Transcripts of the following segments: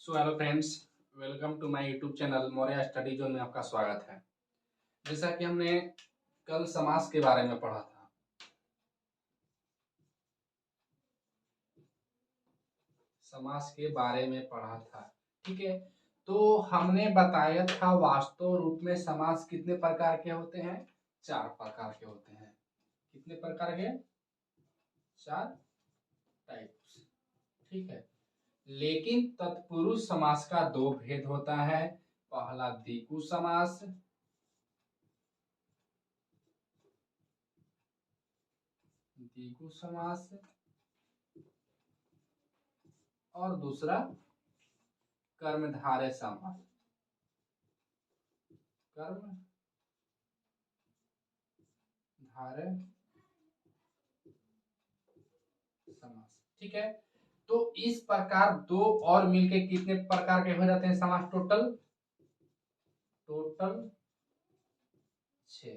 So hello friends, welcome to my YouTube channel Maurya study zone में आपका स्वागत है। जैसा कि हमने कल समास के बारे में पढ़ा था, समास के बारे में पढ़ा था, ठीक है। तो हमने बताया था वास्तव रूप में समास कितने प्रकार के होते हैं? 4 प्रकार के होते हैं। कितने प्रकार के? 4 टाइप्स, ठीक है। लेकिन तत्पुरुष समास का 2 भेद होता है। पहला द्विगु समास, द्विगु समास, और दूसरा कर्मधारय समास। कर्मधारय समास, ठीक है। तो इस प्रकार 2 और मिलके कितने प्रकार के हो जाते हैं समास? टोटल 6।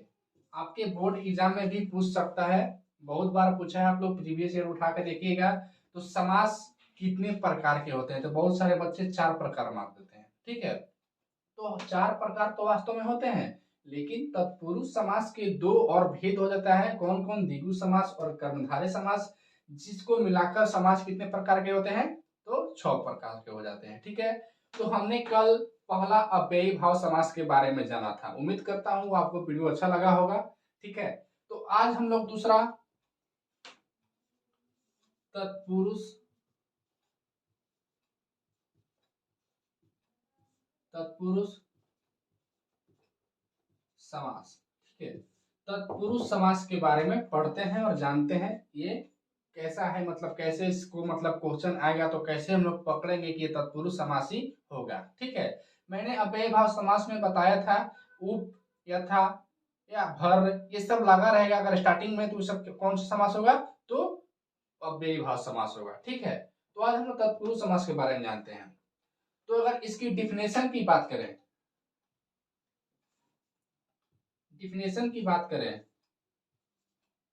आपके बोर्ड एग्जाम में भी पूछ सकता है, बहुत बार पूछा है, आप लोग प्रीवियस ईयर उठा के देखिएगा। तो समास कितने प्रकार के होते हैं? तो बहुत सारे बच्चे 4 प्रकार मार देते हैं, ठीक है। तो 4 प्रकार तो वास्तव में होते हैं, लेकिन तत्पुरुष समास के 2 और भेद हो जाता है। कौन कौन? द्विगु समास और कर्मधारय समास, जिसको मिलाकर समास कितने प्रकार के होते हैं? तो 6 प्रकार के हो जाते हैं, ठीक है। तो हमने कल पहला अव्ययी भाव समास के बारे में जाना था। उम्मीद करता हूँ आपको वीडियो अच्छा लगा होगा, ठीक है। तो आज हम लोग दूसरा तत्पुरुष समास, ठीक है। तत्पुरुष समास के बारे में पढ़ते हैं और जानते हैं ये कैसा है, मतलब कैसे इसको, मतलब क्वेश्चन आएगा तो कैसे हम लोग पकड़ेंगे कि ये तत्पुरुष समास ही होगा, ठीक है। मैंने अव्ययी भाव समास में बताया था उप, यथा या भर, ये सब लगा रहेगा अगर स्टार्टिंग में, तो सब कौन सा समास होगा? तो अव्ययी भाव समास होगा, ठीक है। तो आज हम लोग तत्पुरुष समास के बारे में जानते हैं। तो अगर इसकी डिफिनेशन की बात करें,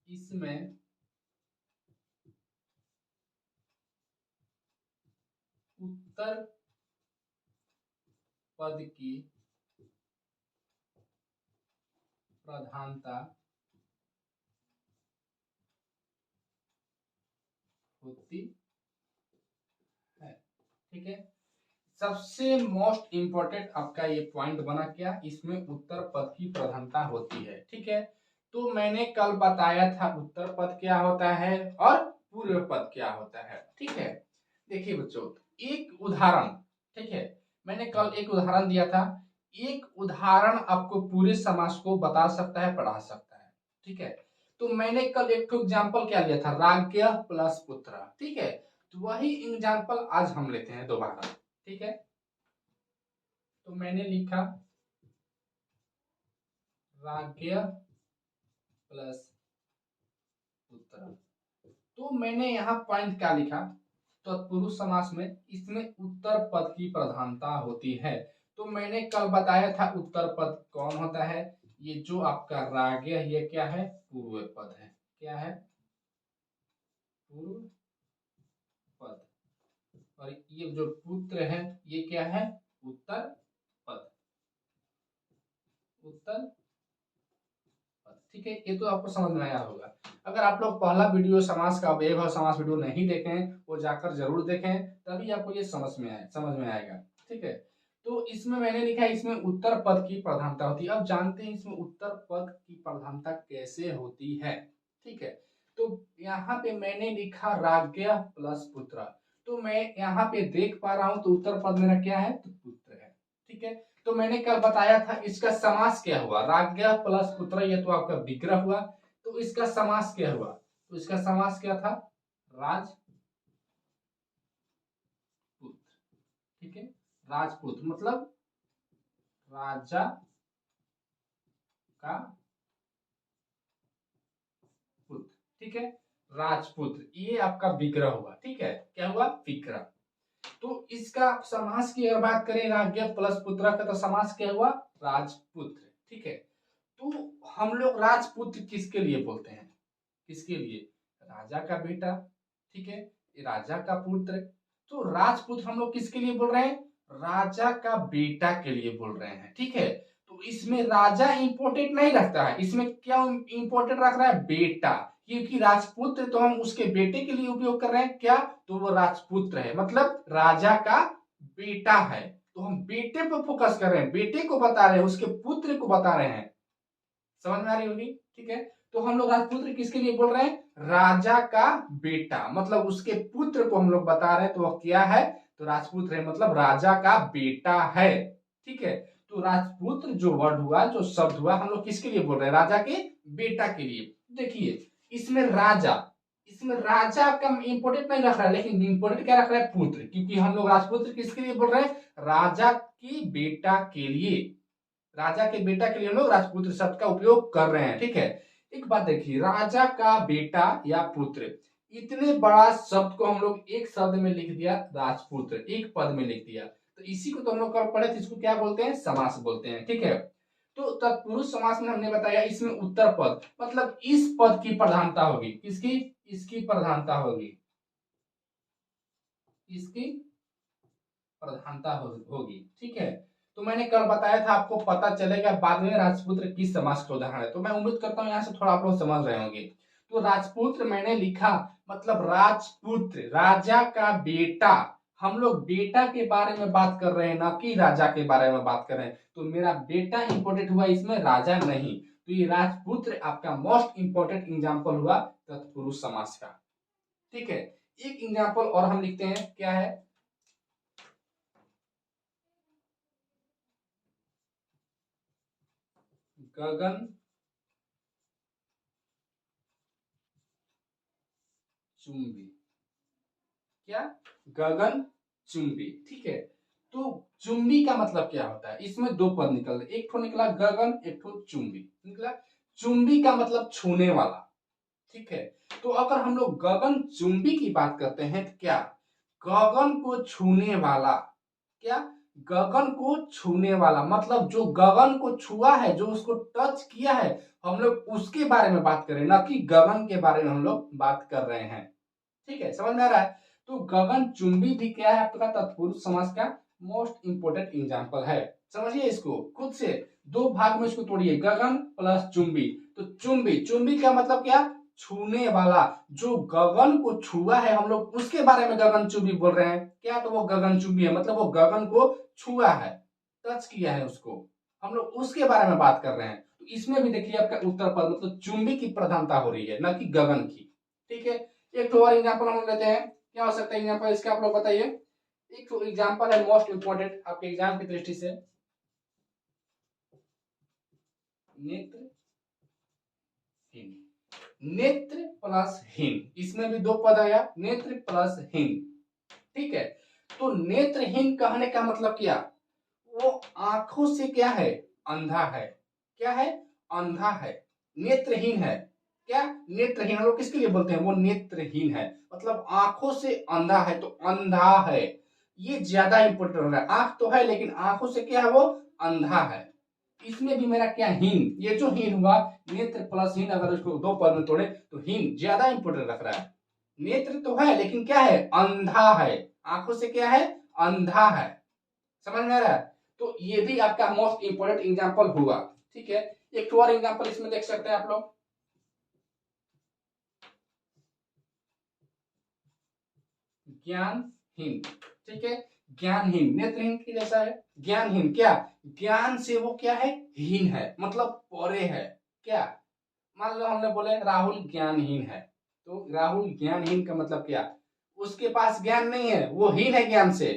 इसमें उत्तर पद की प्रधानता होती है, ठीक है। सबसे मोस्ट इंपॉर्टेंट आपका ये पॉइंट बना क्या? इसमें उत्तर पद की प्रधानता होती है, ठीक है। तो मैंने कल बताया था उत्तर पद क्या होता है और पूर्व पद क्या होता है, ठीक है। देखिए बच्चों, एक उदाहरण, ठीक है, मैंने कल एक उदाहरण दिया था। एक उदाहरण आपको पूरे समास को बता सकता है, पढ़ा सकता है, ठीक है। तो मैंने कल एक एग्जाम्पल क्या लिया था? राज्ञ प्लस पुत्र, ठीक है। तो वही एग्जाम्पल आज हम लेते हैं दोबारा, ठीक है। तो मैंने लिखा राज्ञ प्लस पुत्र। तो मैंने यहाँ पॉइंट क्या लिखा? तत्पुरुष समास में इसमें उत्तर पद की प्रधानता होती है। तो मैंने कल बताया था उत्तर पद कौन होता है? ये जो आपका राज्ञ, ये क्या है? पूर्व पद है। क्या है? पूर्व पद। और ये जो पुत्र है, ये क्या है? उत्तर पद। उत्तर, ठीक है। ये तो आपको समझ में आया होगा। अगर आप लोग पहला वीडियो समास का अव्ययी भाव समास वीडियो नहीं देखें, वो जाकर जरूर देखें, तभी आपको ये समझ में आएगा, ठीक है। तो इसमें मैंने लिखा है इसमें उत्तर पद की प्रधानता होती है। अब जानते हैं इसमें उत्तर पद की प्रधानता कैसे होती है, ठीक है। तो यहाँ पे मैंने लिखा राज्ञ प्लस पुत्र। तो मैं यहाँ पे देख पा रहा हूँ, तो उत्तर पद मेरा क्या है? तो पुत्र है, ठीक है। तो मैंने कल बताया था इसका समास क्या हुआ? राज्ञ प्लस पुत्र, ये तो आपका विग्रह हुआ। तो इसका समास क्या हुआ? तो इसका समास क्या था? राजपुत्र, ठीक है। राजपुत्र मतलब राजा का पुत्र, ठीक है। राजपुत्र, ये आपका विग्रह हुआ, ठीक है। क्या हुआ? विग्रह। तो इसका समास की अगर बात करें राज्ञ प्लस पुत्र का, तो समास क्या हुआ? राजपुत्र, ठीक है। तो हम लोग राजपुत्र किसके लिए बोलते हैं? किसके लिए? राजा का बेटा, ठीक है, राजा का पुत्र। तो राजपुत्र हम लोग किसके लिए बोल रहे हैं? राजा का बेटा के लिए बोल रहे हैं, ठीक है। तो इसमें राजा इंपोर्टेंट नहीं रखता है, इसमें क्या इंपोर्टेंट रख रहा है? बेटा, क्योंकि राजपुत्र तो हम उसके बेटे के लिए उपयोग कर रहे हैं, क्या? तो वो राजपुत्र है, मतलब राजा का बेटा है। तो हम बेटे पर फोकस कर रहे हैं, बेटे को बता रहे हैं, उसके पुत्र को बता रहे हैं। समझ में आ रही होगी, ठीक है। तो हम लोग राजपुत्र किसके लिए बोल रहे हैं? राजा का बेटा, मतलब उसके पुत्र को हम लोग बता रहे हैं, तो वह क्या है? तो राजपुत्र है, मतलब राजा का बेटा है, ठीक है। तो राजपुत्र जो वर्ड हुआ, जो शब्द हुआ, हम लोग किसके लिए बोल रहे हैं? राजा के बेटा के लिए। देखिए इसमें राजा का इंपोर्टेंट नहीं रख रहा है, लेकिन इंपोर्टेंट क्या रख रहा है? पुत्र, क्योंकि हम लोग राजपुत्र किसके लिए बोल रहे हैं? राजा की बेटा के लिए। राजा के बेटा के लिए हम लोग राजपुत्र शब्द का उपयोग कर रहे हैं, ठीक है। एक बात देखिए, राजा का बेटा या पुत्र, इतने बड़ा शब्द को हम लोग एक शब्द में लिख दिया, राजपुत्र, एक पद में लिख दिया। तो इसी को तो हम लोग कल पढ़े थे, इसको क्या बोलते हैं? समास बोलते हैं, ठीक है। तो तत्पुरुष समास में हमने बताया, इसमें उत्तर पद, मतलब इस पद की प्रधानता होगी। किसकी? इसकी प्रधानता होगी, इसकी प्रधानता होगी, ठीक है। तो मैंने कल बताया था, आपको पता चलेगा बाद में राजपुत्र किस समास का उदाहरण है। तो मैं उम्मीद करता हूँ यहाँ से थोड़ा आप लोग समझ रहे होंगे। तो राजपुत्र मैंने लिखा, मतलब राजपुत्र, राजा का बेटा। हम लोग बेटा के बारे में बात कर रहे हैं, ना कि राजा के बारे में बात कर रहे हैं। तो मेरा बेटा इंपोर्टेंट हुआ, इसमें राजा नहीं। तो ये राजपुत्र आपका मोस्ट इंपोर्टेंट एग्जाम्पल हुआ तत्पुरुष समास का, ठीक है। एक एग्जाम्पल और हम लिखते हैं, क्या है? गगन चुंबी, क्या? गगन चुंबी, ठीक है। तो चुंबी का मतलब क्या होता है? इसमें दो पद निकल रहे, एक ठो निकला गगन, एक ठो चुंबी निकला। चुंबी का मतलब छूने वाला, ठीक है। तो अगर हम लोग गगन चुंबी की बात करते हैं, तो क्या? गगन को छूने वाला, क्या? गगन को छूने वाला, मतलब जो गगन को छुआ है, जो उसको टच किया है, हम लोग उसके बारे में बात करें, ना कि गगन के बारे में हम लोग बात कर रहे हैं, ठीक है। समझ में आ रहा है? तो गगन चुंबी भी क्या है? आपका तत्पुरुष समास का मोस्ट इंपोर्टेंट एग्जाम्पल है। समझिए इसको खुद से, दो भाग में इसको तोड़िए, गगन प्लस चुंबी। तो चुंबी, चुंबी का मतलब क्या? छूने वाला, जो गगन को छुआ है, हम लोग उसके बारे में गगन चुंबी बोल रहे हैं, क्या? तो वो गगन चुंबी है, मतलब वो गगन को छुआ है, टच किया है उसको, हम लोग उसके बारे में बात कर रहे हैं। तो इसमें भी देखिए आपका उत्तर पद, मतलब चुंबी की प्रधानता हो रही है, ना कि गगन की, ठीक है। एक तो और एग्जांपल हम लेते हैं, क्या हो सकता है एग्जांपल इसका? आप लोग बताइए। एक तो एग्जांपल है मोस्ट इंपोर्टेंट आपके एग्जाम की दृष्टि से, नेत्रहीन। नेत्र प्लस हीन, इसमें भी दो पद आया, नेत्र प्लस हीन, ठीक है। तो नेत्रहीन कहने का मतलब क्या? वो आंखों से क्या है? अंधा है, क्या है? अंधा है, नेत्रहीन है, क्या? नेत्रहीन हम लोग किसके लिए बोलते हैं? वो नेत्रहीन है, मतलब आंखों से अंधा है, तो अंधा है, ये ज्यादा इंपोर्टेंट हो रहा है। आंख तो है, लेकिन आंखों से क्या है? वो अंधा है। इसमें भी मेरा क्या? हीन, ये जो हीन हुआ, नेत्र प्लस हीन, अगर इसको दो पद में तोड़े तो हीन ज्यादा इंपोर्टेंट रख रहा है। नेत्र तो है, लेकिन क्या है? अंधा है, आंखों से क्या है? अंधा है। समझ में आ रहा है? तो ये भी आपका मोस्ट इंपोर्टेंट एग्जांपल हुआ, ठीक है। एक और एग्जांपल इसमें देख सकते हैं आप लोग, ज्ञानहीन, ठीक है। ज्ञानहीन नेत्रहीन के जैसा है, ज्ञानहीन, क्या? ज्ञान से वो क्या है? हीन है, मतलब परे है, क्या? मान लो हमने बोले राहुल ज्ञानहीन है, तो राहुल ज्ञानहीन का मतलब क्या? उसके पास ज्ञान नहीं है, वो हीन है ज्ञान से,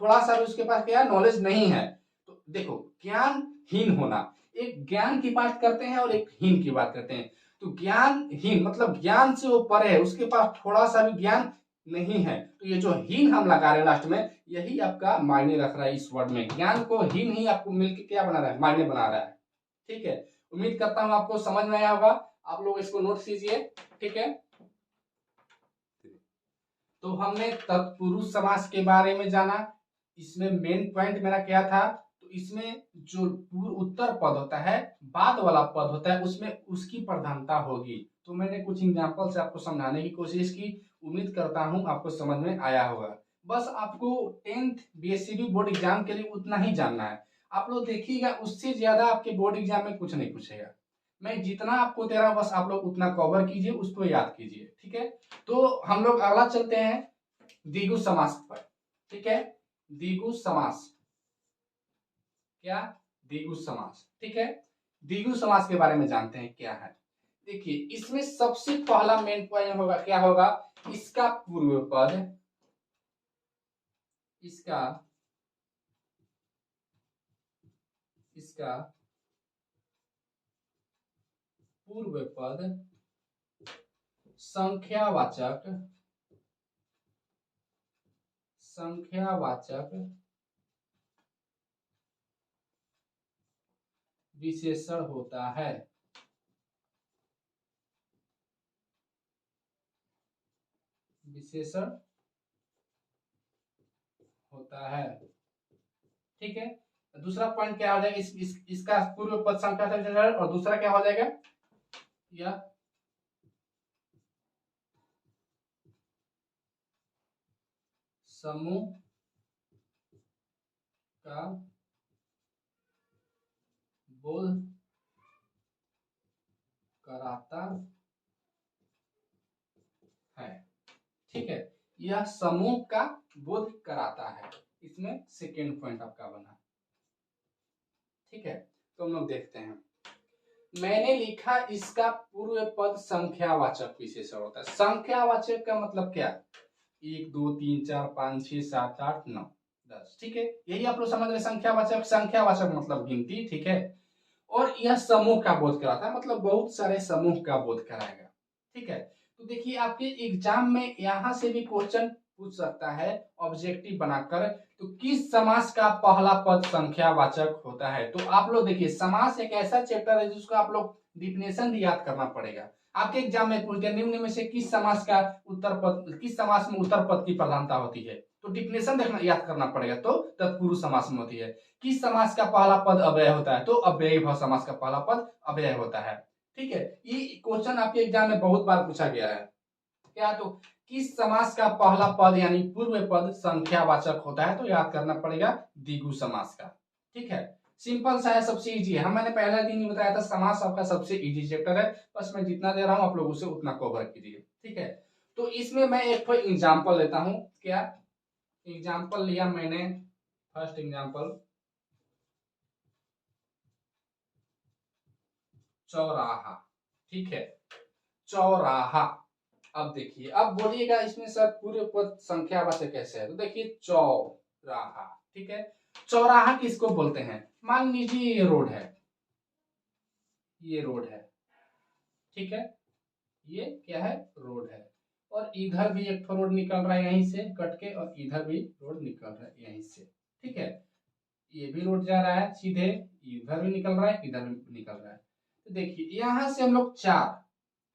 थोड़ा सा भी उसके पास क्या? नॉलेज नहीं है। तो देखो, ज्ञानहीन होना, एक ज्ञान की बात करते हैं और एक हीन की बात करते हैं। तो ज्ञानहीन मतलब ज्ञान से वो परे है, उसके पास थोड़ा सा भी ज्ञान नहीं है। तो ये जो हीन हम लगा रहे हैं लास्ट में, यही आपका मायने रख रहा है इस वर्ड में। ज्ञान को हीन ही आपको मिलकर क्या बना रहा है? मायने बना रहा है, ठीक है। उम्मीद करता हूं आपको समझ में आया होगा, आप लोग इसको नोट कीजिए, ठीक है। तो हमने तत्पुरुष समास के बारे में जाना, इसमें मेन पॉइंट मेरा क्या था? तो इसमें जो पूर्व उत्तर पद होता है, बाद वाला पद होता है, उसमें उसकी प्रधानता होगी। तो मैंने कुछ एग्जांपल से आपको समझाने की कोशिश की, उम्मीद करता हूं आपको समझ में आया होगा। बस आपको 10th बीएससीबी बोर्ड एग्जाम के लिए उतना ही जानना है। आप लोग देखिएगा, उससे ज्यादा आपके बोर्ड एग्जाम में कुछ नहीं पूछेगा। मैं जितना आपको दे रहा हूँ बस आप लोग उतना कवर कीजिए, उसको याद कीजिए, ठीक है। तो हम लोग अगला चलते हैं द्विगु समास पर, ठीक है। द्विगु समास, क्या? द्विगु समास, ठीक है। द्विगु समास के बारे में जानते हैं क्या है। देखिए, इसमें सबसे पहला मेन पॉइंट होगा, क्या होगा? इसका पूर्व पद, इसका इसका पूर्व पद संख्यावाचक विशेषण होता है। विशेषण होता है, ठीक है। दूसरा पॉइंट क्या हो जाएगा? इसका पूर्व पद संख्या और दूसरा क्या हो जाएगा? यह समूह का बोध कराता है, ठीक है। यह समूह का बोध कराता है, इसमें सेकेंड पॉइंट आपका बना, ठीक है। तो हम लोग देखते हैं, मैंने लिखा इसका पूर्व पद संख्यावाचक विशेषण होता है। संख्यावाचक का मतलब क्या? 1 2 3 4 5 6 7 8 9 10, ठीक है। यही आप लोग समझ रहे। संख्यावाचक मतलब गिनती, ठीक है। और यह समूह का बोध कराता है, मतलब बहुत सारे समूह का बोध कराएगा, ठीक है। तो देखिए, आपके एग्जाम में यहां से भी क्वेश्चन पूछ सकता है ऑब्जेक्टिव बनाकर, तो किस समास का पहला पद संख्यावाचक होता है। तो आप लोग देखिए, समास एक ऐसा चैप्टर है जिसको आप लोग डिफिनेशन भी याद करना पड़ेगा। आपके एग्जाम में पूछते हैं निम्न में से किस समास का उत्तर पद, किस समास में उत्तर पद की प्रधानता होती है, तो डिफिनेशन देखना, याद करना पड़ेगा। तो तत्पुरुष समास में होती है। किस समास का पहला पद अव्यय होता है, तो अव्ययी भाव समास का पहला पद अव्यय होता है, ठीक है। ये क्वेश्चन आपके एग्जाम में बहुत बार पूछा गया है। क्या? तो किस समास का पहला पद यानी पूर्व पद संख्यावाचक होता है, तो याद करना पड़ेगा द्विगु समास का, ठीक है। सिंपल सा है, सबसे इजी है। हम मैंने पहला दिन ही बताया था, समास आपका सबसे इजी चैप्टर है। बस मैं जितना दे रहा हूं आप लोग उसे उतना कवर कीजिए, ठीक है। तो इसमें मैं एक एग्जाम्पल लेता हूं। क्या एग्जाम्पल लिया मैंने? फर्स्ट एग्जाम्पल, चौराहा, ठीक है। चौराहा। अब देखिए, अब बोलिएगा इसमें सर पूरे पद संख्यावाचक कैसे है, तो देखिए चौराहा, ठीक है। चौराहा किसको बोलते हैं? मान लीजिए ये रोड है, ये रोड है, ठीक है। ये क्या है? रोड है। और इधर भी एक रोड निकल रहा है यहीं से कट के, और इधर भी रोड निकल रहा है यहीं से, ठीक है। ये भी रोड जा रहा है सीधे, इधर भी निकल रहा है, इधर भी निकल रहा है। तो देखिए, यहां से हम लोग चार,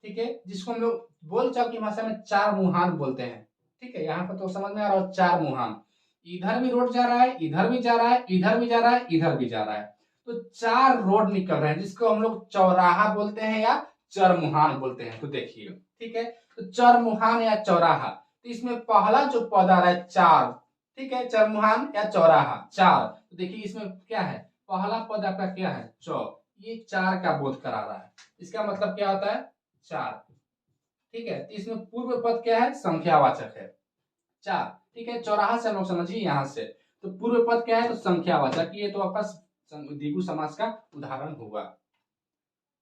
ठीक है, जिसको हम लोग बोलचाल की भाषा में चार मुहान बोलते हैं, ठीक है। यहाँ पर तो समझ में आ रहा है, चार मुहान। इधर भी रोड जा रहा है, इधर भी जा रहा है, इधर भी जा रहा है, इधर भी जा रहा है। तो चार रोड निकल रहे हैं, जिसको हम लोग चौराहा बोलते हैं या चरमुहान बोलते हैं। तो देखिए, ठीक है। तो चरमुहान या चौराहा, तो इसमें पहला जो पद आ रहा है चार, ठीक है। चरमुहान या चौराहा, चार। तो देखिए इसमें क्या है? पहला पद आपका क्या है? चौ। ये चार का बोध करा रहा है। इसका मतलब क्या होता है? चार, ठीक है। तो इसमें पूर्व पद क्या है? संख्यावाचक है, चार, ठीक है। चौराहा से हम लोग समझिए यहां से, तो पूर्व पद क्या है? तो संख्यावाचक। ये तो आपका द्विगु समास का उदाहरण होगा,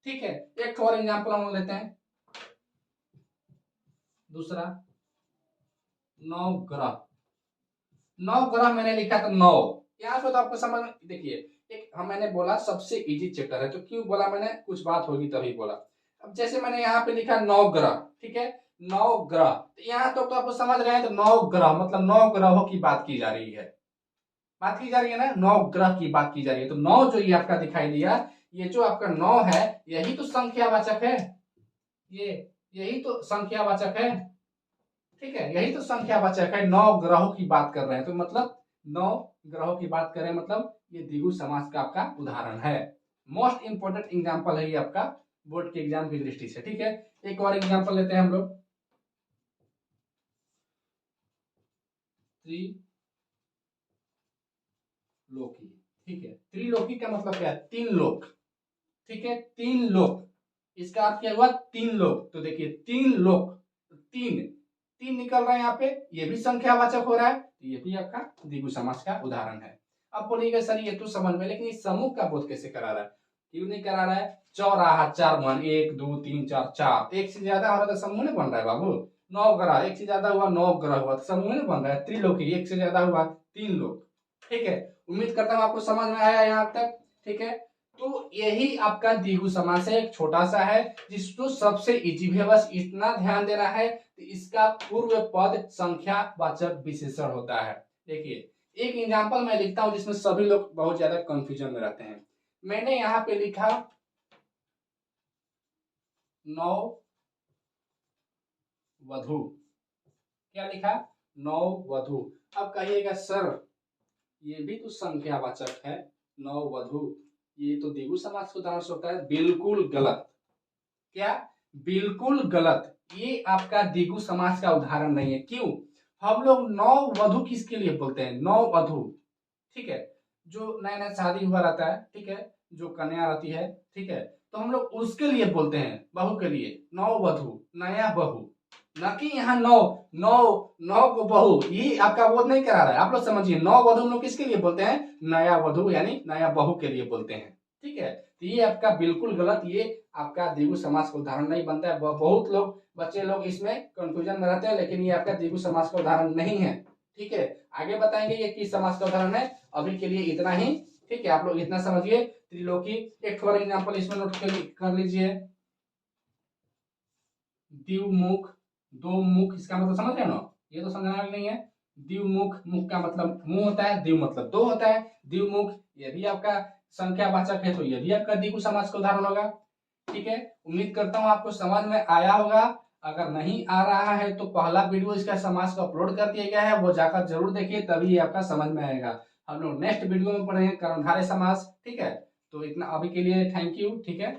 ठीक है। एक और एग्जाम्पल हम लेते हैं, दूसरा, नवग्रह। नवग्रह मैंने लिखा था नौ, यहाँ पे तो आपको समझ में, देखिए, एक हम मैंने बोला सबसे इजी चैप्टर है, तो क्यों बोला मैंने? कुछ बात होगी तभी बोला। अब जैसे मैंने यहाँ पे लिखा नवग्रह, ठीक है। नवग्रह, तो यहाँ तो आपको समझ रहे हैं, तो नवग्रह मतलब नौ ग्रहों की बात की जा रही है, बात की जा रही है ना, नौ ग्रह की बात की जा रही है। तो नौ जो ये आपका दिखाई दिया, ये जो आपका नौ है, यही तो संख्यावाचक है, ये यही तो संख्यावाचक है, ठीक है। यही तो संख्यावाचक है, नौ ग्रहों की बात कर रहे हैं, तो मतलब नौ ग्रहों की बात करें, मतलब ये द्विगु समास का आपका उदाहरण है। मोस्ट इंपोर्टेंट एग्जाम्पल है ये आपका बोर्ड के एग्जाम की दृष्टि से, ठीक है। एक और एग्जाम्पल लेते हैं हम लोग, त्रिलोकी, ठीक है। त्रिलोकी का मतलब क्या है? तीन लोक, ठीक है, तीन लोक। इसका अर्थ क्या हुआ? तीन लोक। तो देखिए तीन लोक, तीन तीन निकल रहा है यहाँ पे, ये भी संख्यावाचक हो रहा है, तो ये भी आपका द्विगु समास का उदाहरण है। अब बोलिएगा सर ये तो समझ में, लेकिन इस समूह का बोध कैसे करा रहा है? क्यों नहीं करा रहा है? चौराहा, चार मन, 1 2 3 4, चार, एक से ज्यादा हो रहा तो समूह नहीं बन रहा है बाबू। नौ ग्रह, एक से ज्यादा हुआ, नौ ग्रह हुआ तो समूह नहीं बन रहा है। त्रिलोकी, एक से ज्यादा हुआ, तीन लोग, ठीक है। उम्मीद करता हूँ आपको समझ में आया यहाँ तक, ठीक है। तो यही आपका द्विगु समास है, एक छोटा सा है जिसको सबसे इजी है, बस इतना ध्यान देना है। तो इसका पूर्व पद संख्यावाचक विशेषण होता है। देखिए एक एग्जांपल मैं लिखता हूं जिसमें सभी लोग बहुत ज्यादा कंफ्यूजन में रहते हैं। मैंने यहाँ पे लिखा नौ वधु, क्या लिखा? नौ वधु। अब कहिएगा सर ये भी तो संख्यावाचक है, नौ वधु, ये तो द्विगु समास का उदाहरण होता है। बिल्कुल गलत। क्या? बिल्कुल गलत। ये आपका द्विगु समास का उदाहरण नहीं है। क्यों? हम लोग नौ वधु किसके लिए बोलते हैं? नौ वधु, ठीक है, जो नया नया शादी हुआ रहता है, ठीक है, जो कन्या रहती है, ठीक है, तो हम लोग उसके लिए बोलते हैं, बहू के लिए नौ वधु, नया बहू। न कि यहाँ नौ नौ नौ को बहू, ये आपका बोध नहीं करा रहा है। आप लोग समझिए, नौ वधु हम लोग किसके लिए बोलते हैं? नया वधु यानी नया बहू के लिए बोलते हैं, ठीक है। तो ये आपका बिल्कुल गलत, ये आपका द्विगु समास का उदाहरण नहीं बनता है। बहुत लोग, बच्चे लोग इसमें कंफ्यूजन में रहते हैं, लेकिन ये आपका द्विगु समास का उदाहरण नहीं है, ठीक है। आगे बताएंगे ये किस समास का उदाहरण है। अभी के लिए इतना ही, ठीक है। आप लोग इतना समझिए। त्रिलोकी, एक और एग्जांपल इसमें नोट कर लीजिए। द्विमुख, दो मुख, इसका मतलब समझ रहे हो ना? ये तो समझना नहीं है। द्विमुख, मुख का मतलब मुंह होता है, द्विव मतलब दो होता है। द्विमुख ये भी आपका संख्यावाचक है, तो ये भी आपका द्विगु समास का उदाहरण होगा, ठीक है। उम्मीद करता हूँ आपको समझ में आया होगा। अगर नहीं आ रहा है तो पहला वीडियो इसका समास का अपलोड कर दिया गया है, वो जाकर जरूर देखिए, तभी ये आपका समझ में आएगा। हम लोग नेक्स्ट वीडियो में पढ़ेंगे कर्मधारय समास, ठीक है। तो इतना अभी के लिए थैंक यू, ठीक है।